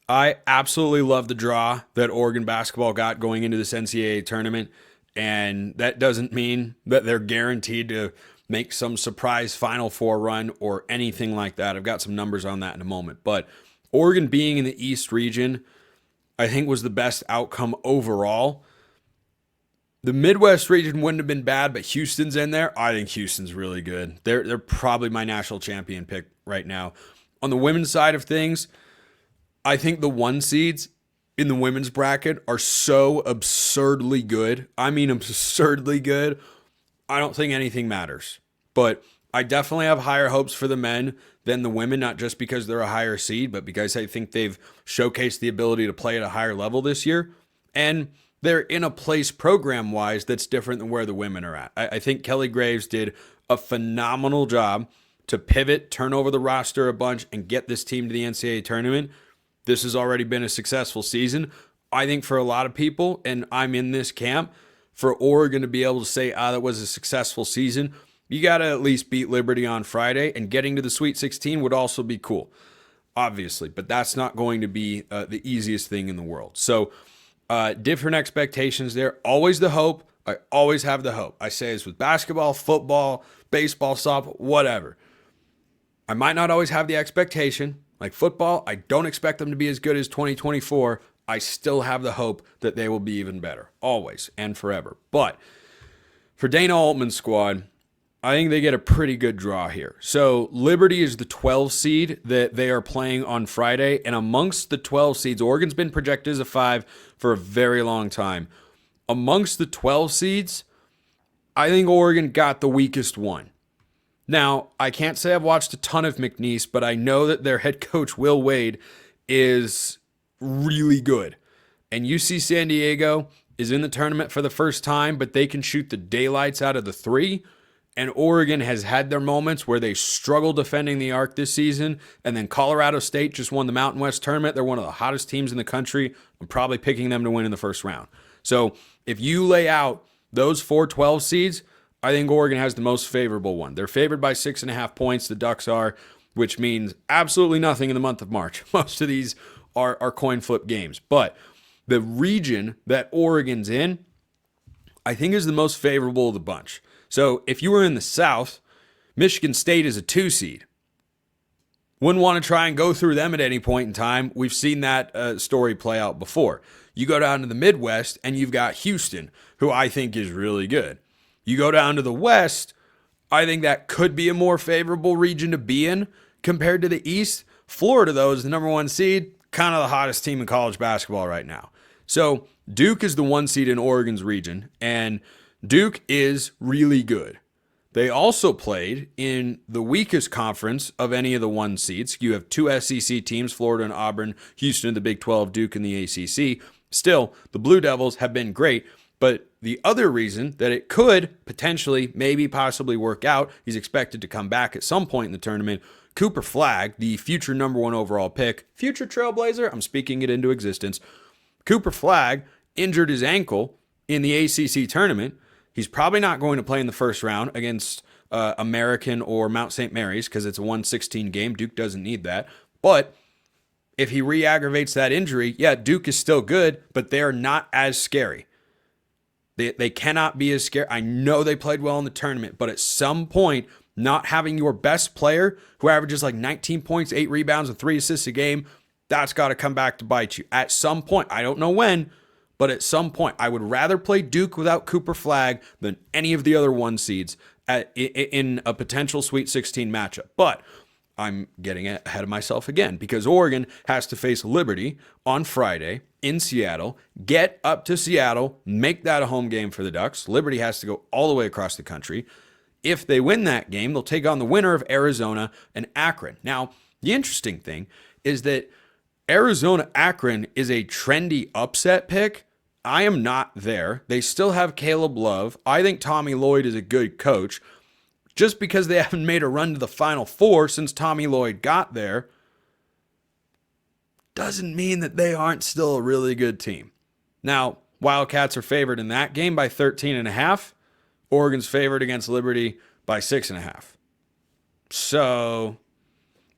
I absolutely love the draw that Oregon basketball got going into this NCAA tournament. And that doesn't mean that they're guaranteed to make some surprise Final Four run or anything like that. I've got some numbers on that in a moment. But Oregon being in the East region, I think was the best outcome overall. The Midwest region wouldn't have been bad, but Houston's in there. I think Houston's really good. They're probably my national champion pick right now. On the women's side of things, I think the one seeds in the women's bracket are so absurdly good. I mean, absurdly good. I don't think anything matters. But I definitely have higher hopes for the men than the women, not just because they're a higher seed, but because I think they've showcased the ability to play at a higher level this year. And they're in a place program-wise that's different than where the women are at. I think Kelly Graves did a phenomenal job to pivot, turn over the roster a bunch, and get this team to the NCAA tournament. This has already been a successful season. I think for a lot of people, and I'm in this camp, for Oregon to be able to say, that was a successful season, you got to at least beat Liberty on Friday, and getting to the Sweet 16 would also be cool, obviously, but that's not going to be the easiest thing in the world. So different expectations there. Always the hope. I always have the hope. I say this with basketball, football, baseball, softball, whatever. I might not always have the expectation. Like football, I don't expect them to be as good as 2024. I still have the hope that they will be even better, always and forever. But for Dana Altman's squad, I think they get a pretty good draw here. So Liberty is the 12 seed that they are playing on Friday. And amongst the 12 seeds, Oregon's been projected as a 5 for a very long time. Amongst the 12 seeds, I think Oregon got the weakest one. Now, I can't say I've watched a ton of McNeese, but I know that their head coach, Will Wade, is really good. And UC San Diego is in the tournament for the first time, but they can shoot the daylights out of the three. And Oregon has had their moments where they struggle defending the arc this season. And then Colorado State just won the Mountain West tournament. They're one of the hottest teams in the country. I'm probably picking them to win in the first round. So if you lay out those 4-12 seeds, I think Oregon has the most favorable one. They're favored by 6.5 points. The Ducks are, which means absolutely nothing in the month of March. Most of these are coin flip games. But the region that Oregon's in, I think is the most favorable of the bunch. So if you were in the South, Michigan State is a 2 seed. Wouldn't want to try and go through them at any point in time. We've seen that story play out before. You go down to the Midwest, and you've got Houston, who I think is really good. You go down to the West, I think that could be a more favorable region to be in compared to the East. Florida, though, is the number 1 seed, kind of the hottest team in college basketball right now. So Duke is the 1 seed in Oregon's region, and Duke is really good. They also played in the weakest conference of any of the 1 seeds. You have 2 SEC teams, Florida and Auburn, Houston in the Big 12, Duke in the ACC. Still, the Blue Devils have been great, but the other reason that it could potentially, maybe, possibly work out, he's expected to come back at some point in the tournament. Cooper Flagg, the future number 1 overall pick, future Trailblazer, I'm speaking it into existence. Cooper Flagg injured his ankle in the ACC tournament. He's probably not going to play in the first round against American or Mount St. Mary's because it's a 1-16 game. Duke doesn't need that. But if he re-aggravates that injury, yeah, Duke is still good, but they are not as scary. They cannot be as scary. I know they played well in the tournament, but at some point, not having your best player who averages like 19 points, 8 rebounds, and 3 assists a game, that's got to come back to bite you. At some point, I don't know when, but at some point, I would rather play Duke without Cooper Flagg than any of the other 1 seeds in a potential Sweet 16 matchup. But I'm getting ahead of myself again because Oregon has to face Liberty on Friday in Seattle, get up to Seattle, make that a home game for the Ducks. Liberty has to go all the way across the country. If they win that game, they'll take on the winner of Arizona and Akron. Now, the interesting thing is that Arizona-Akron is a trendy upset pick. I am not there. They still have Caleb Love. I think Tommy Lloyd is a good coach. Just because they haven't made a run to the Final Four since Tommy Lloyd got there doesn't mean that they aren't still a really good team. Now, Wildcats are favored in that game by 13.5. Oregon's favored against Liberty by 6.5. So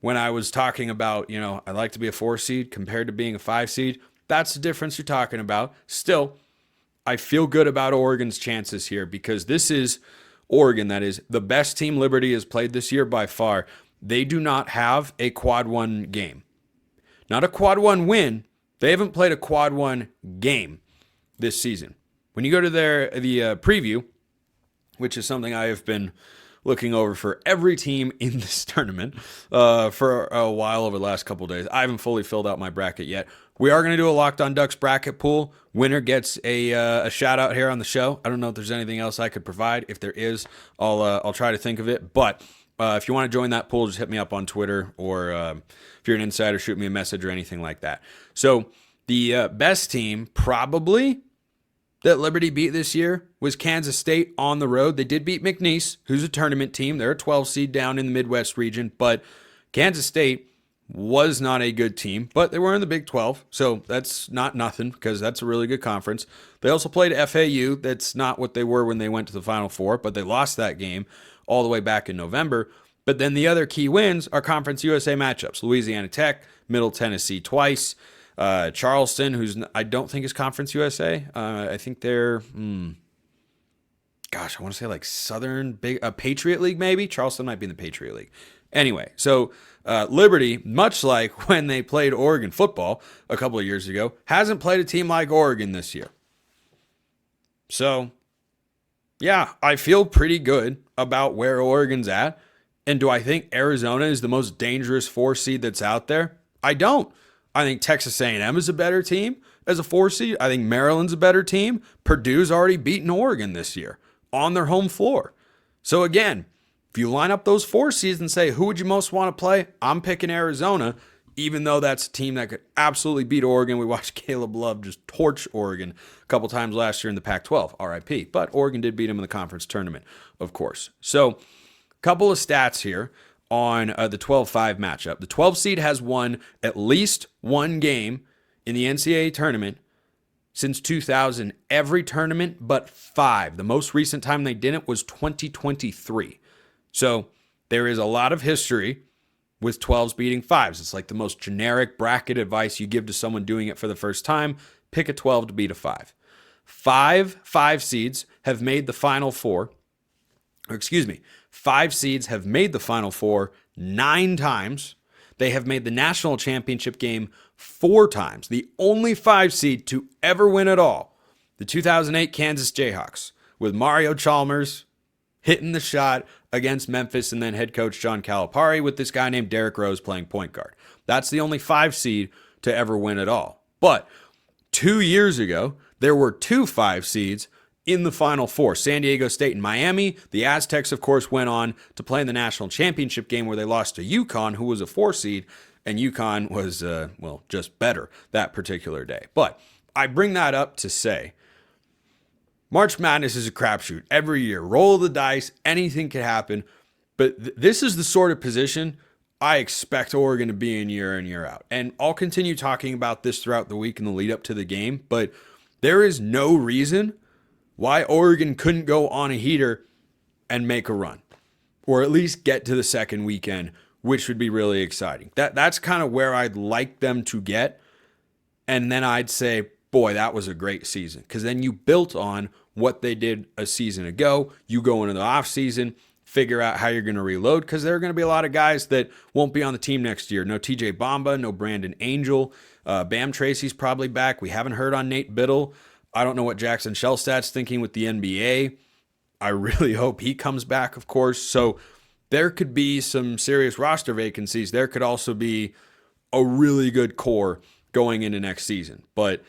when I was talking about, I'd like to be a 4 seed compared to being a 5 seed. That's the difference you're talking about. Still, I feel good about Oregon's chances here because this is Oregon, that is the best team Liberty has played this year by far. They do not have a quad 1 game. Not a quad 1 win. They haven't played a quad 1 game this season. When you go to the preview, which is something I have been looking over for every team in this tournament for a while over the last couple of days. I haven't fully filled out my bracket yet. We are going to do a Locked On Ducks bracket pool. Winner gets a shout out here on the show. I don't know if there's anything else I could provide. If there is, I'll try to think of it. But if you want to join that pool, just hit me up on Twitter, or if you're an insider, shoot me a message or anything like that. So the best team probably that Liberty beat this year was Kansas State on the road. They did beat McNeese, who's a tournament team. They're a 12 seed down in the Midwest region, but Kansas State was not a good team, but they were in the Big 12, so that's not nothing because that's a really good conference. They also played FAU. That's not what they were when they went to the Final Four, but they lost that game all the way back in November. But then the other key wins are Conference USA matchups. Louisiana Tech, Middle Tennessee twice, Charleston, who's I don't think is Conference USA. I think they're, I want to say like Southern Patriot League maybe. Charleston might be in the Patriot League. Anyway, so Liberty, much like when they played Oregon football a couple of years ago, hasn't played a team like Oregon this year. So, yeah, I feel pretty good about where Oregon's at. And do I think Arizona is the most dangerous 4 seed that's out there? I don't. I think Texas A&M is a better team as a 4 seed. I think Maryland's a better team. Purdue's already beaten Oregon this year on their home floor. So again, if you line up those 4 seeds and say, who would you most want to play? I'm picking Arizona, even though that's a team that could absolutely beat Oregon. We watched Caleb Love just torch Oregon a couple times last year in the Pac-12, RIP. But Oregon did beat him in the conference tournament, of course. So a couple of stats here on the 12-5 matchup. The 12 seed has won at least one game in the NCAA tournament since 2000. Every tournament but 5. The most recent time they didn't was 2023. So there is a lot of history with 12s beating 5s. It's like the most generic bracket advice you give to someone doing it for the first time. Pick a 12 to beat a 5. 5 seeds have made the Final Four. 5 seeds have made the Final Four 9 times. They have made the national championship game 4 times. The only 5 seed to ever win it all, the 2008 Kansas Jayhawks, with Mario Chalmers hitting the shot against Memphis, and then head coach John Calipari with this guy named Derrick Rose playing point guard. That's the only 5 seed to ever win it all. But 2 years ago, there were 2 5 seeds in the Final Four, San Diego State and Miami. The Aztecs, of course, went on to play in the national championship game where they lost to UConn, who was a 4 seed, and UConn was, just better that particular day. But I bring that up to say, March Madness is a crapshoot every year. Roll the dice, anything could happen. But this is the sort of position I expect Oregon to be in year out. And I'll continue talking about this throughout the week in the lead up to the game, but there is no reason why Oregon couldn't go on a heater and make a run, or at least get to the second weekend, which would be really exciting. That's kind of where I'd like them to get. And then I'd say, boy, that was a great season, because then you built on what they did a season ago. You go into the offseason, figure out how you're going to reload, because there are going to be a lot of guys that won't be on the team next year. No TJ Bamba, no Brandon Angel. Bam Tracy's probably back. We haven't heard on Nate Biddle. I don't know what Jackson Shellstad's thinking with the NBA. I really hope he comes back, of course. So there could be some serious roster vacancies. There could also be a really good core going into next season. But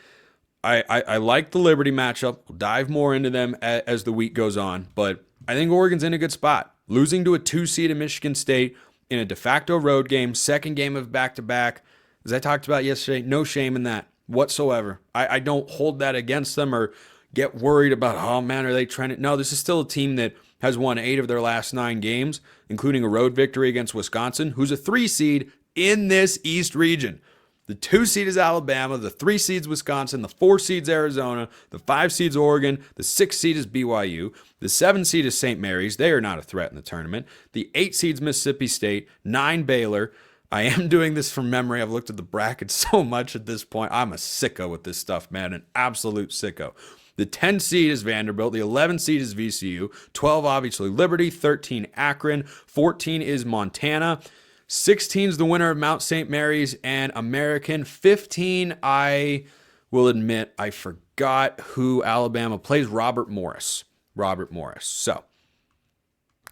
I like the Liberty matchup. We'll dive more into them as the week goes on. But I think Oregon's in a good spot. Losing to a 2 seed in Michigan State in a de facto road game, second game of back-to-back. As I talked about yesterday, no shame in that whatsoever. I don't hold that against them or get worried about, oh man, are they trying to... No, this is still a team that has won 8 of their last 9 games, including a road victory against Wisconsin, who's a 3 seed in this East region. The 2 seed is Alabama, the 3 seed's Wisconsin, the 4 seed's Arizona, the 5 seed's Oregon, the 6 seed is BYU, the 7 seed is St. Mary's. They are not a threat in the tournament. The 8 seed's Mississippi State, 9 Baylor, I am doing this from memory. I've looked at the bracket so much at this point. I'm a sicko with this stuff, man. An absolute sicko. The 10 seed is Vanderbilt. The 11 seed is VCU. 12, obviously, Liberty. 13, Akron. 14 is Montana. 16 is the winner of Mount St. Mary's and American. 15, I will admit, I forgot who Alabama plays. Robert Morris. Robert Morris. So,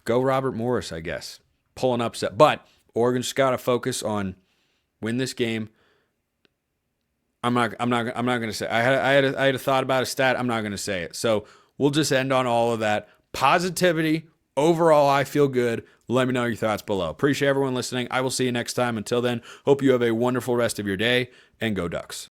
go Robert Morris, I guess. Pull an upset. But Oregon's got to focus on win this game. I'm not going to say. I had a thought about a stat. I'm not going to say it. So we'll just end on all of that. Positivity. Overall, I feel good. Let me know your thoughts below. Appreciate everyone listening. I will see you next time. Until then, hope you have a wonderful rest of your day, and go Ducks.